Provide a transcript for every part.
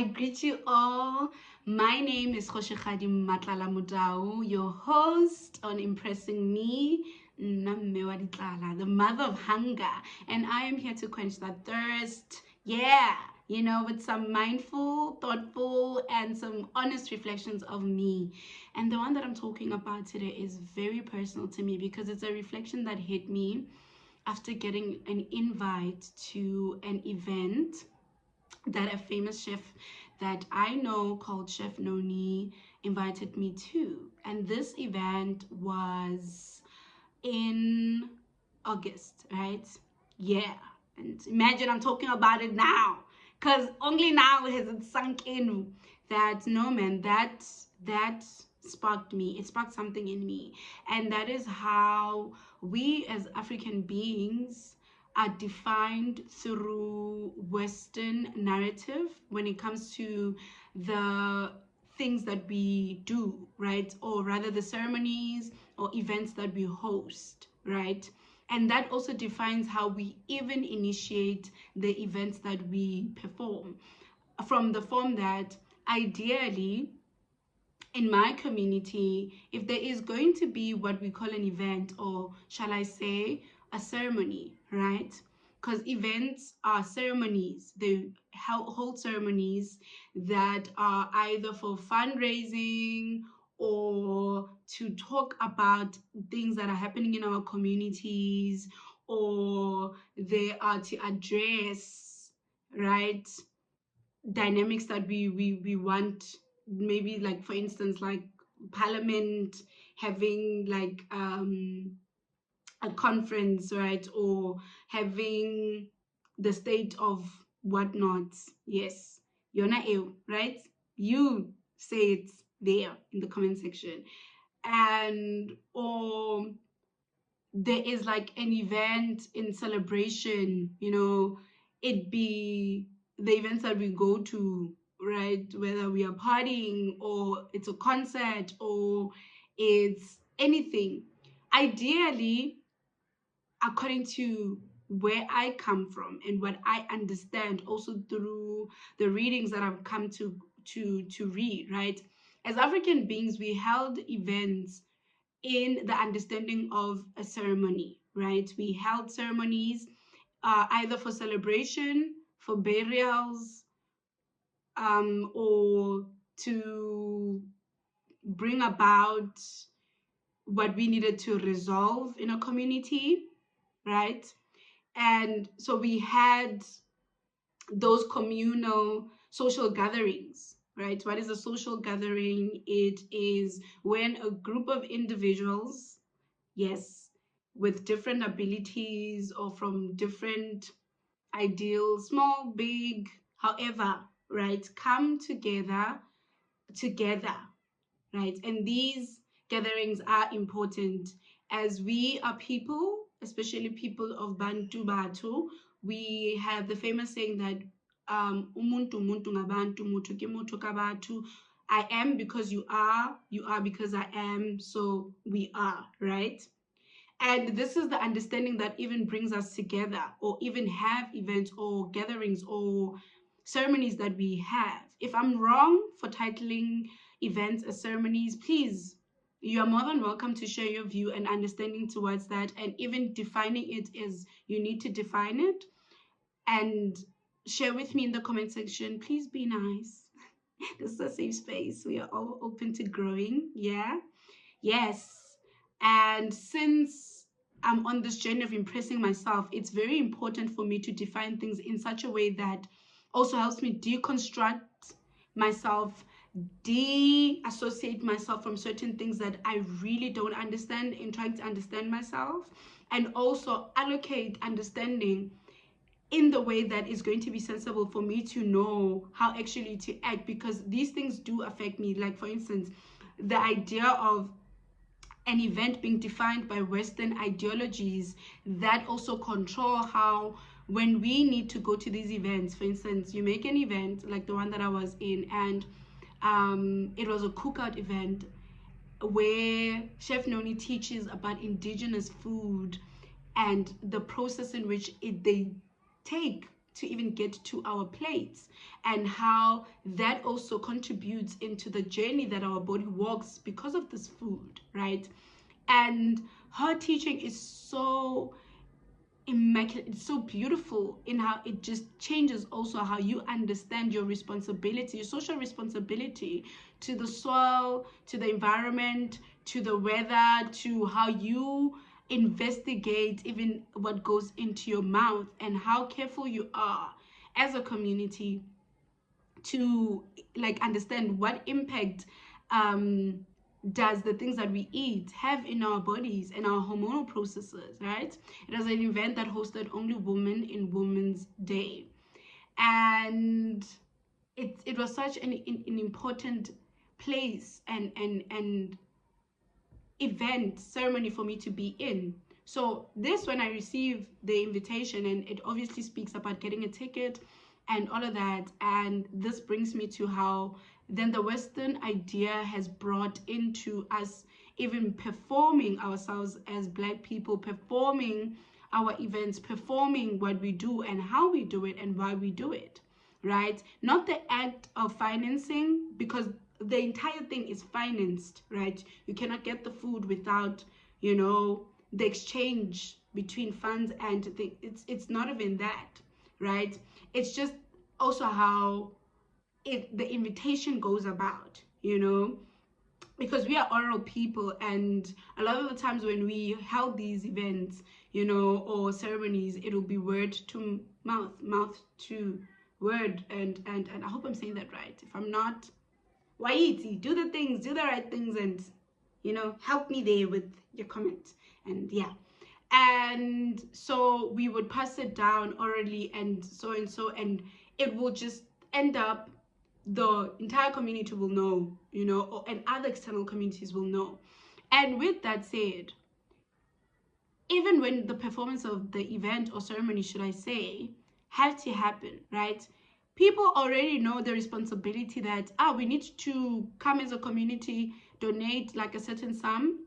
I greet you all. My name is Khoshekgadi Matlala Mudau, your host on Impressing Me, the mother of hunger. And I am here to quench that thirst. Yeah, with some mindful, thoughtful, and some honest reflections of me. And the one that I'm talking about today is very personal to me because it's a reflection that hit me after getting an invite to an event that a famous chef that I know called Chef Noni invited me to. And this event was in August, right? Yeah. And imagine I'm talking about it now, because only now has it sunk in that no man, that sparked me. It sparked something in me. And that is how we as African beings are defined through Western narrative when it comes to the things that we do, right? Or rather the ceremonies or events that we host, right? And that also defines how we even initiate the events that we perform, from the form that ideally in my community, if there is going to be what we call an event, or shall I say a ceremony, right? Because events are ceremonies. They hold ceremonies that are either for fundraising or to talk about things that are happening in our communities, or they are to address, right, dynamics that we want, maybe like for instance like parliament having like a conference, right, or having the state of whatnot. Yes, yona ew, right? You say it there in the comment section. And or there is like an event in celebration, it be the events that we go to, right? Whether we are partying or it's a concert or it's anything. Ideally, according to where I come from and what I understand also through the readings that I've come to read, right? As African beings, we held events in the understanding of a ceremony, right? We held ceremonies either for celebration, for burials, or to bring about what we needed to resolve in a community, right? And so we had those communal social gatherings, right? What is a social gathering? It is when a group of individuals, yes, with different abilities or from different ideals, small, big, however, right, come together, right? And these gatherings are important as we are people, especially people of Bantu Batu. We have the famous saying that umuntu muntu ngabantu, mutu ke mutu kabatu. I am because you are because I am, so we are, right? And this is the understanding that even brings us together, or even have events or gatherings or ceremonies that we have. If I'm wrong for titling events as ceremonies, please, you are more than welcome to share your view and understanding towards that, and even defining it as you need to define it, and share with me in the comment section. Please be nice. This is a safe space. We are all open to growing. Yeah. Yes. And since I'm on this journey of impressing myself, it's very important for me to define things in such a way that also helps me deconstruct myself, de-associate myself from certain things that I really don't understand in trying to understand myself, and also allocate understanding in the way that is going to be sensible for me to know how actually to act, because these things do affect me. Like for instance, the idea of an event being defined by Western ideologies that also control how, when we need to go to these events, for instance, you make an event like the one that I was in, and it was a cookout event where Chef Noni teaches about indigenous food and the process in which they take to even get to our plates, and how that also contributes into the journey that our body walks because of this food, right? And her teaching is so immaculate, it's so beautiful in how it just changes also how you understand your responsibility, your social responsibility to the soil, to the environment, to the weather, to how you investigate even what goes into your mouth, and how careful you are as a community to like understand what impact does the things that we eat have in our bodies and our hormonal processes, right? It was an event that hosted only women in Women's Day, and it was such an important place and event ceremony for me to be in. So this, when I received the invitation, and it obviously speaks about getting a ticket and all of that, and this brings me to how then the Western idea has brought into us even performing ourselves as Black people, performing our events, performing what we do and how we do it and why we do it, right? Not the act of financing, because the entire thing is financed, right? You cannot get the food without, you know, the exchange between funds, and it's not even that, right? It's just also how the invitation goes about, you know, because we are oral people, and a lot of the times when we held these events, you know, or ceremonies, it'll be word to mouth, mouth to word, and I hope I'm saying that right. If I'm not, Waiti, do the things, do the right things, and, you know, help me there with your comment. And yeah, and so we would pass it down orally, and so, and it will just end up, the entire community will know, you know, and other external communities will know. And with that said, even when the performance of the event or ceremony, should I say, have to happen, right? People already know the responsibility that, we need to come as a community, donate like a certain sum,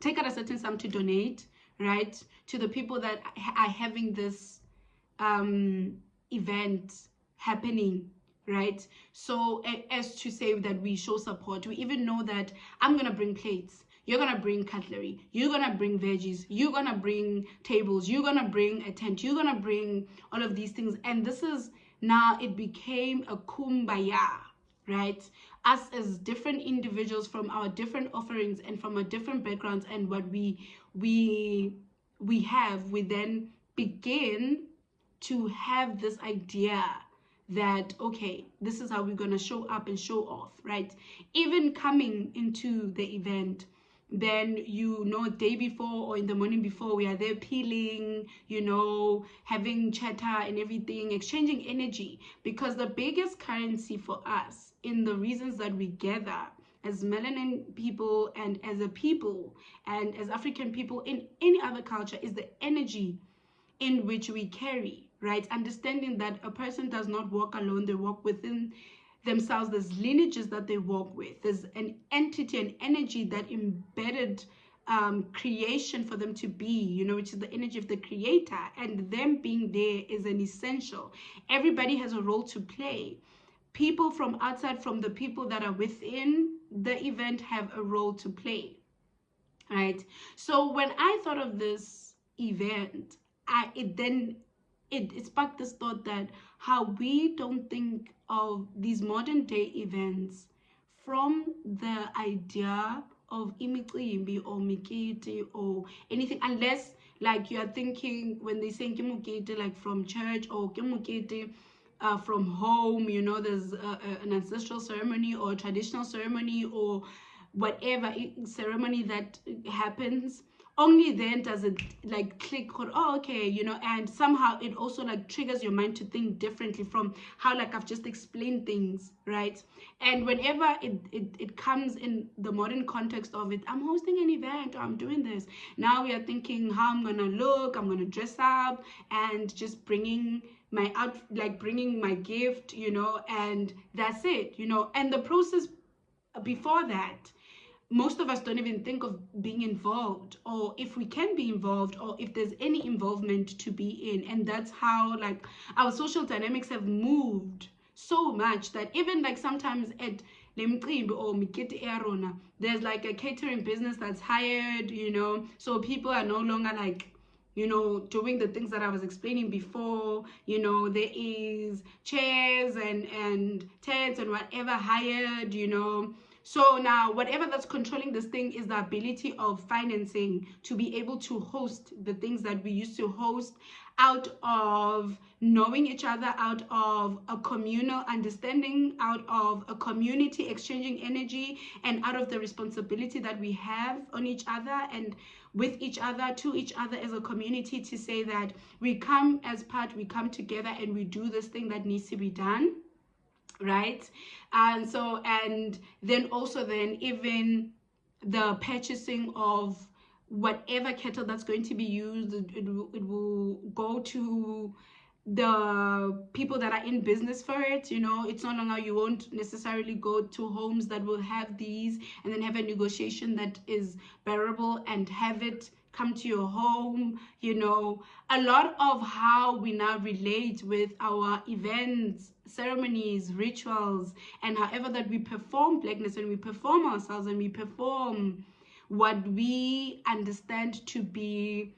take out a certain sum to donate, right, to the people that are having this event happening, right? So as to say that we show support, we even know that I'm gonna bring plates, you're gonna bring cutlery, you're gonna bring veggies, you're gonna bring tables, you're gonna bring a tent, you're gonna bring all of these things. And this is now, it became a kumbaya, right? Us as different individuals from our different offerings and from our different backgrounds and what we have, we then begin to have this idea that, okay, this is how we're going to show up and show off, right? Even coming into the event, then, you know, day before or in the morning before, we are there peeling, you know, having chatter and everything, exchanging energy, because the biggest currency for us in the reasons that we gather as melanin people and as a people and as African people in any other culture is the energy in which we carry, right? Understanding that a person does not walk alone, they walk within themselves. There's lineages that they walk with. There's an entity, an energy that embedded creation for them to be, you know, which is the energy of the creator, and them being there is an essential. Everybody has a role to play. People from outside, from the people that are within the event, have a role to play, right? So when I thought of this event, it sparked this thought that how we don't think of these modern day events from the idea of imicimbi or mikiti or anything, unless like you are thinking when they say kimukiti like from church, or kimukiti from home, you know, there's an ancestral ceremony or a traditional ceremony or whatever ceremony that happens. Only then does it like click, oh, okay, you know, and somehow it also like triggers your mind to think differently from how like I've just explained things, right? And whenever it comes in the modern context of it, I'm hosting an event or I'm doing this, now we are thinking how I'm gonna look, I'm gonna dress up and just bringing my out, like bringing my gift, you know, and that's it, you know. And the process before that, most of us don't even think of being involved, or if we can be involved, or if there's any involvement to be in. And that's how like our social dynamics have moved so much that even like sometimes at lemqimbi or mikete erona, there's like a catering business that's hired, you know, so people are no longer like, you know, doing the things that I was explaining before. You know, there is chairs and tents and whatever hired, you know. So now whatever that's controlling this thing is the ability of financing to be able to host the things that we used to host, out of knowing each other, out of a communal understanding, out of a community exchanging energy, and out of the responsibility that we have on each other and with each other, to each other as a community, to say that we come as part, we come together and we do this thing that needs to be done, right? And so, and then also then even the purchasing of whatever kettle that's going to be used, it will go to the people that are in business for it. You know, it's no longer, you won't necessarily go to homes that will have these and then have a negotiation that is bearable and have it come to your home. You know, a lot of how we now relate with our events, ceremonies, rituals, and however that we perform blackness and we perform ourselves and we perform what we understand to be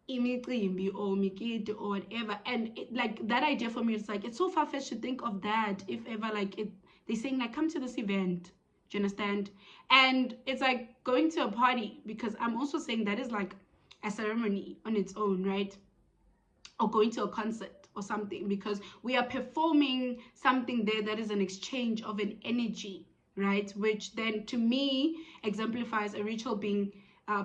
imicimbi or mikiti or whatever. And like that idea for me, it's like, it's so far-fetched to think of that. If ever like they're saying like, come to this event, do you understand? And it's like going to a party, because I'm also saying that is like a ceremony on its own, right? Or going to a concert or something, because we are performing something there that is an exchange of an energy, right? Which then to me exemplifies a ritual being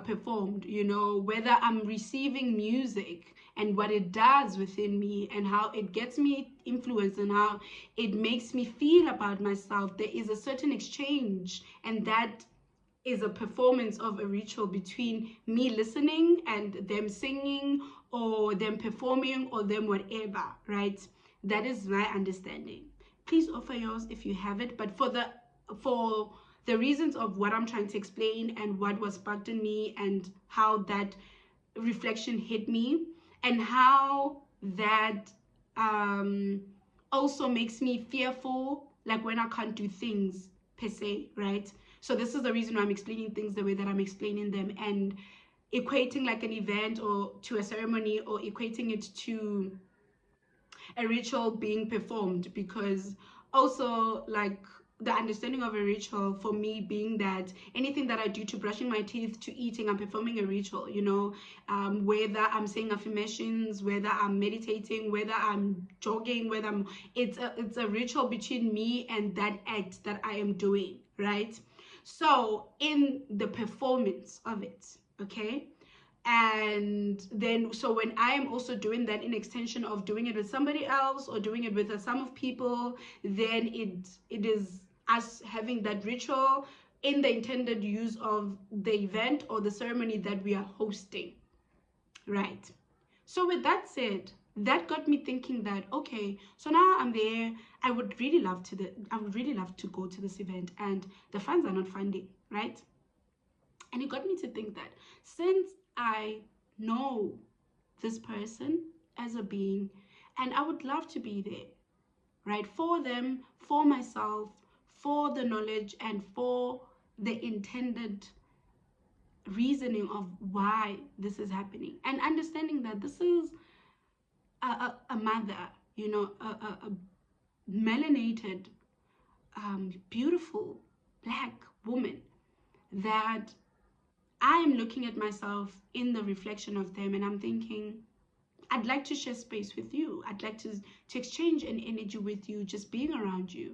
performed. You know, whether I'm receiving music and what it does within me and how it gets me influenced and how it makes me feel about myself, there is a certain exchange, and that is a performance of a ritual between me listening and them singing or them performing or them whatever, right? That is my understanding. Please offer yours if you have it. But for the reasons of what I'm trying to explain and what was sparked in me and how that reflection hit me and how that also makes me fearful, like when I can't do things per se, right? So this is the reason why I'm explaining things the way that I'm explaining them, and equating like an event or to a ceremony, or equating it to a ritual being performed. Because also like the understanding of a ritual for me being that anything that I do, to brushing my teeth to eating, I'm performing a ritual, you know, whether I'm saying affirmations, whether I'm meditating, whether I'm jogging, whether I'm, it's a ritual between me and that act that I am doing, right? So in the performance of it, okay? And then so when I am also doing that in extension of doing it with somebody else or doing it with a sum of people, then it is us having that ritual in the intended use of the event or the ceremony that we are hosting, right? So with that said, that got me thinking that, okay, so now I'm there, I would really love to go to this event, and the funds are not funding, right? And it got me to think that since I know this person as a being, and I would love to be there, right? For them, for myself, for the knowledge, and for the intended reasoning of why this is happening, and understanding that this is a mother, you know, a melanated, beautiful black woman, that I am looking at myself in the reflection of them, and I'm thinking, I'd like to share space with you. I'd like to exchange an energy with you, just being around you.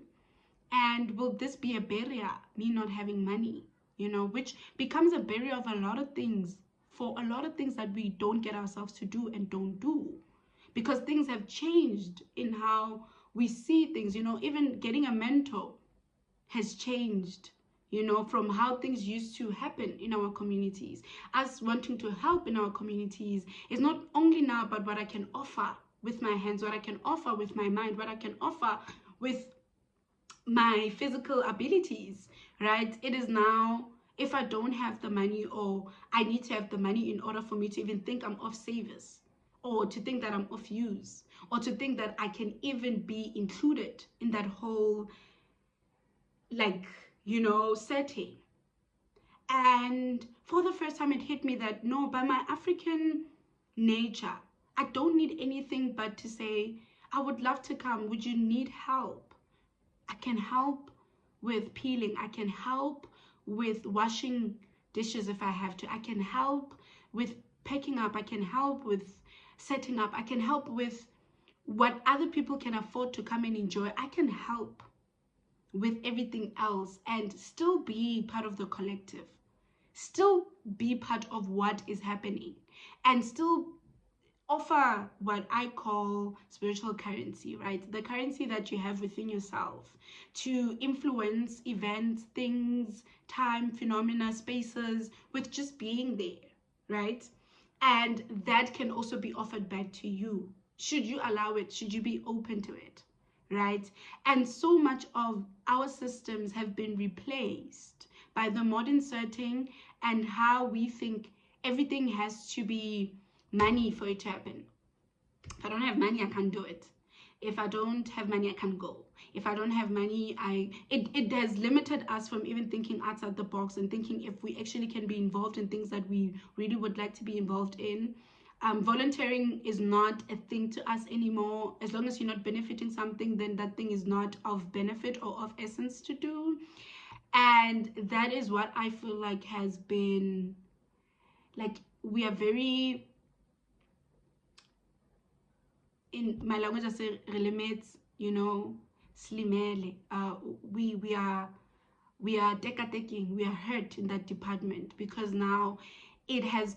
And will this be a barrier, me not having money, you know, which becomes a barrier of a lot of things, for a lot of things that we don't get ourselves to do and don't do, because things have changed in how we see things. You know, even getting a mentor has changed, you know, from how things used to happen in our communities. Us wanting to help in our communities is not only now about what I can offer with my hands, what I can offer with my mind, what I can offer with my physical abilities, right? It is now if I don't have the money, or I need to have the money in order for me to even think I'm of service, or to think that I'm of use, or to think that I can even be included in that whole, like, setting. And for the first time, it hit me that no, by my African nature, I don't need anything but to say, I would love to come. Would you need help? I can help with peeling. I can help with washing dishes if I have to. I can help with packing up. I can help with setting up. I can help with what other people can afford to come and enjoy. I can help with everything else and still be part of the collective, still be part of what is happening, and still offer what I call spiritual currency, right? The currency that you have within yourself to influence events, things, time, phenomena, spaces, with just being there, right? And that can also be offered back to you. Should you allow it? Should you be open to it? Right? And so much of our systems have been replaced by the modern setting and how we think everything has to be money for it to happen. If I don't have money, I can't do it. If I don't have money, I can't go. If I don't have money, it has limited us from even thinking outside the box and thinking if we actually can be involved in things that we really would like to be involved in. Volunteering is not a thing to us anymore. As long as you're not benefiting something, then that thing is not of benefit or of essence to do. And that is what I feel like has been, like, we are very, in my language I say relemets, slimele. We are teka-taking, we are hurt in that department, because now it has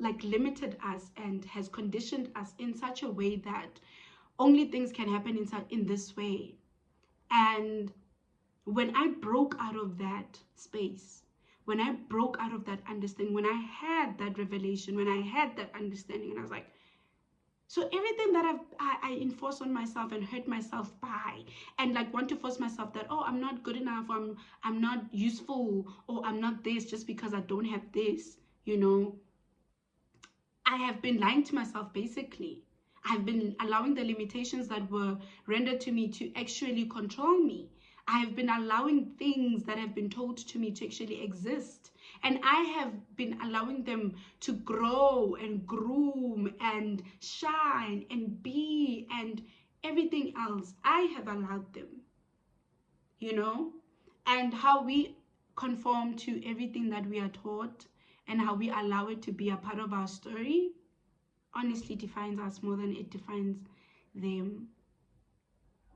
like limited us and has conditioned us in such a way that only things can happen in this way. And when I broke out of that space, when I broke out of that understanding, when I had that revelation, when I had that understanding, and I was like, so everything that I enforce on myself and hurt myself by, and like want to force myself that, oh, I'm not good enough, or I'm not useful, or I'm not this just because I don't have this, I have been lying to myself, basically. I've been allowing the limitations that were rendered to me to actually control me. I have been allowing things that have been told to me to actually exist. And I have been allowing them to grow and groom and shine and be and everything else. I have allowed them, and how we conform to everything that we are taught and how we allow it to be a part of our story honestly defines us more than it defines them.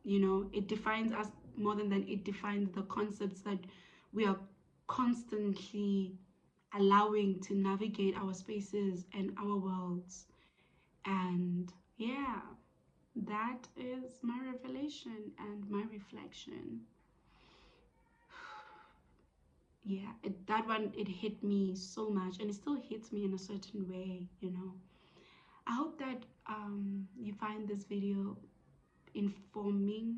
It defines us more than it defines the concepts that we are constantly allowing to navigate our spaces and our worlds. And yeah, that is my revelation and my reflection. Yeah, that one, it hit me so much, and it still hits me in a certain way. I hope that you find this video informative,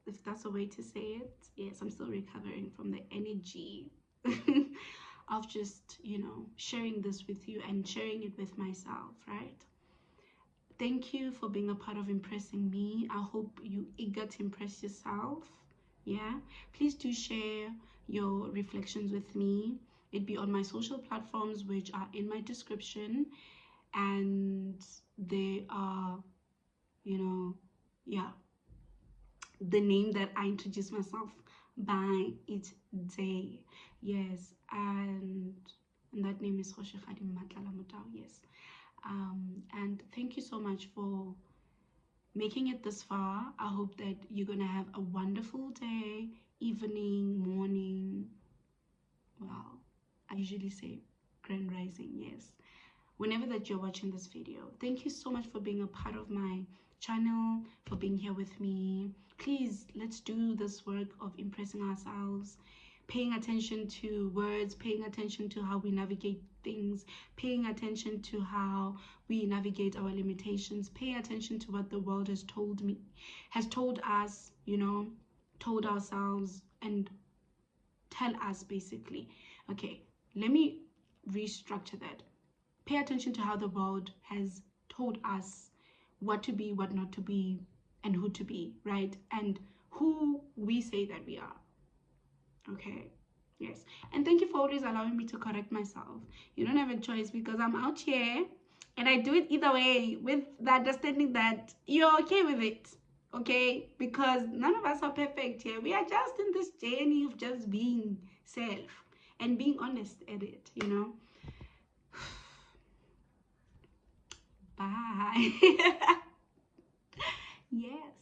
if that's a way to say it. Yes, I'm still recovering from the energy of just sharing this with you and sharing it with myself, right? Thank you for being a part of impressing me. I hope you eager to impress yourself. Yeah, please do share your reflections with me. It'd be on my social platforms, which are in my description, and they are, yeah, the name that I introduce myself by each day. Yes, and that name is yes. And thank you so much for making it this far. I hope that you're gonna have a wonderful day, evening, morning. Well, I usually say grand rising, yes, whenever that you're watching this video. Thank you so much for being a part of my channel, for being here with me. Please, let's do this work of impressing ourselves, paying attention to words, paying attention to how we navigate things, paying attention to how we navigate our limitations, paying attention to what the world has told us, told ourselves and tell us basically, okay, let me restructure that. Pay attention to how the world has told us what to be, what not to be, and who to be, right? And who we say that we are. Okay. Yes. And thank you for always allowing me to correct myself. You don't have a choice because I'm out here and I do it either way with the understanding that you're okay with it. Okay? Because none of us are perfect here. We are just in this journey of just being self and being honest at it, you know? Bye. Yes.